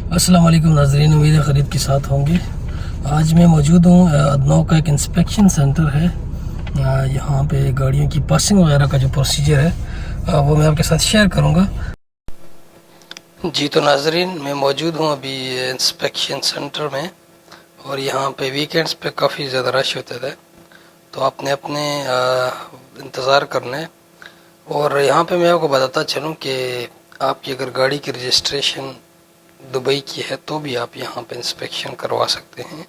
अस्सलाम वालेकुम नाज़रीन, उम्मीद है खरीद के साथ होंगे। आज मैं मौजूद हूँ अदनौ का एक इंस्पेक्शन सेंटर है। यहाँ पे गाड़ियों की पासिंग वगैरह का जो प्रोसीजर है वो मैं आपके साथ शेयर करूँगा। जी तो नाज़रीन, मैं मौजूद हूँ अभी इंस्पेक्शन सेंटर में, और यहाँ पे वीकेंड्स पे काफ़ी ज़्यादा रश होता है, तो आपने अपने इंतज़ार करना है। और यहाँ पे मैं आपको बताता चलूँ कि आपकी अगर गाड़ी की रजिस्ट्रेशन दुबई की है तो भी आप यहाँ पे इंस्पेक्शन करवा सकते हैं।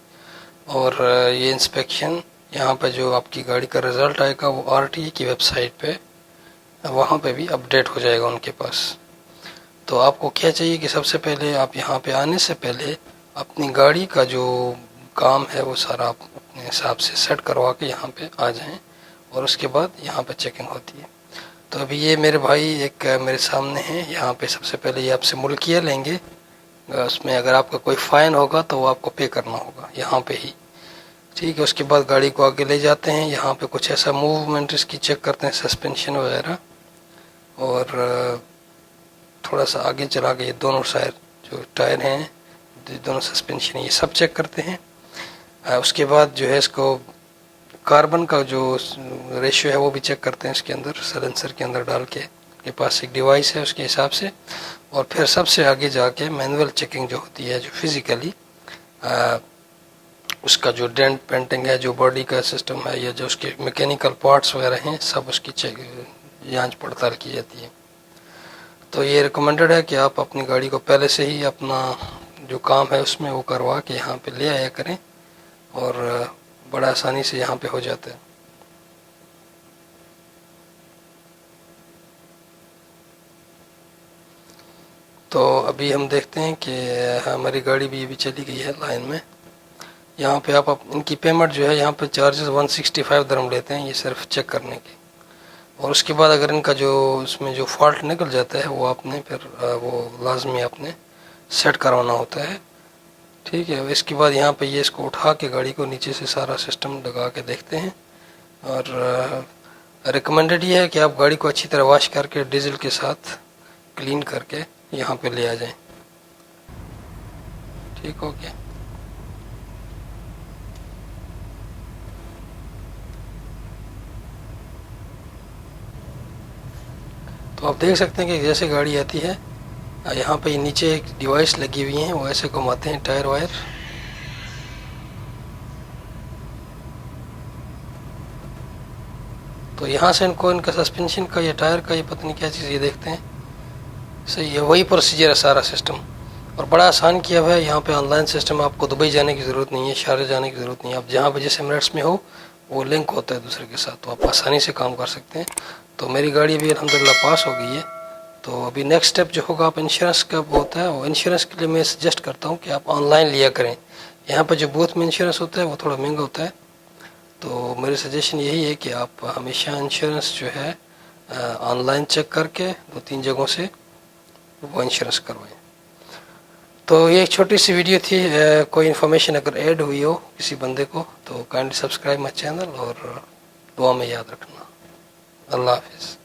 और ये इंस्पेक्शन यहाँ पे जो आपकी गाड़ी का रिज़ल्ट आएगा वो आरटीए की वेबसाइट पे वहाँ पे भी अपडेट हो जाएगा उनके पास। तो आपको क्या चाहिए कि सबसे पहले आप यहाँ पे आने से पहले अपनी गाड़ी का जो काम है वो सारा आप अपने हिसाब से सेट करवा के यहाँ पे आ जाएं, और उसके बाद यहाँ पे चेकिंग होती है। तो अभी ये मेरे भाई एक मेरे सामने हैं। यहाँ पे सबसे पहले ये आपसे मुल्किया लेंगे, उसमें अगर आपका कोई फ़ाइन होगा तो वो आपको पे करना होगा यहाँ पे ही, ठीक है। उसके बाद गाड़ी को आगे ले जाते हैं, यहाँ पे कुछ ऐसा मूवमेंट इसकी चेक करते हैं, सस्पेंशन वगैरह, और थोड़ा सा आगे चला के ये दोनों साइड जो टायर हैं, दोनों सस्पेंशन, ये सब चेक करते हैं। उसके बाद जो है इसको कार्बन का जो रेशियो है वो भी चेक करते हैं इसके अंदर, साइलेंसर के अंदर डाल के पास एक डिवाइस है उसके हिसाब से। और फिर सबसे आगे जाके मैनुअल चेकिंग जो होती है, जो फिज़िकली उसका जो डेंट पेंटिंग है, जो बॉडी का सिस्टम है, या जो उसके मैकेनिकल पार्ट्स वगैरह हैं, सब उसकी जांच पड़ताल की जाती है। तो ये रिकमेंडेड है कि आप अपनी गाड़ी को पहले से ही अपना जो काम है उसमें वो करवा के यहाँ पे ले आया करें, और बड़ा आसानी से यहाँ पे हो जाता है। तो अभी हम देखते हैं कि हमारी गाड़ी भी अभी चली गई है लाइन में। यहाँ पे आप इनकी पेमेंट जो है, यहाँ पे चार्जेस 165 दिरहम लेते हैं ये सिर्फ चेक करने के। और उसके बाद अगर इनका जो उसमें जो फॉल्ट निकल जाता है वो आपने फिर वो लाजमी आपने सेट करवाना होता है, ठीक है। इसके बाद यहाँ पे ये इसको उठा के गाड़ी को नीचे से सारा सिस्टम लगा के देखते हैं। और रिकमेंडेड ये है कि आप गाड़ी को अच्छी तरह वॉश करके डीजल के साथ क्लीन करके यहाँ पे ले आ जाएं, ठीक हो गया। तो आप देख सकते हैं कि जैसे गाड़ी आती है, यहाँ पे नीचे एक डिवाइस लगी हुई है, वो ऐसे घुमाते हैं टायर वायर, तो यहाँ से इनको इनका सस्पेंशन का या टायर का, ये पता नहीं क्या चीज़, ये देखते हैं। सही है, वही प्रोसीजर है सारा सिस्टम, और बड़ा आसान किया हुआ है। यहाँ पे ऑनलाइन सिस्टम, आपको दुबई जाने की ज़रूरत नहीं है, शारजा जाने की ज़रूरत नहीं है। आप जहाँ पे जिस एमिरेट्स में हो वो लिंक होता है दूसरे के साथ, तो आप आसानी से काम कर सकते हैं। तो मेरी गाड़ी अभी अल्हम्दुलिल्लाह पास हो गई है। तो अभी नेक्स्ट स्टेप जो होगा, आप इंश्योरेंस का होता है, वो इंश्योरेंस के लिए मैं सजेस्ट करता हूँ कि आप ऑनलाइन लिया करें। यहाँ पर जो बूथ में इंश्योरेंस होता है वो थोड़ा महंगा होता है, तो मेरी सजेशन यही है कि आप हमेशा इंश्योरेंस जो है ऑनलाइन चेक करके 2-3 जगहों से वो इंश्योरेंस करवाएं। तो ये एक छोटी सी वीडियो थी। कोई इन्फॉर्मेशन अगर ऐड हुई हो किसी बंदे को तो काइंडली सब्सक्राइब माई चैनल, और दुआ में याद रखना। अल्लाह हाफिज़।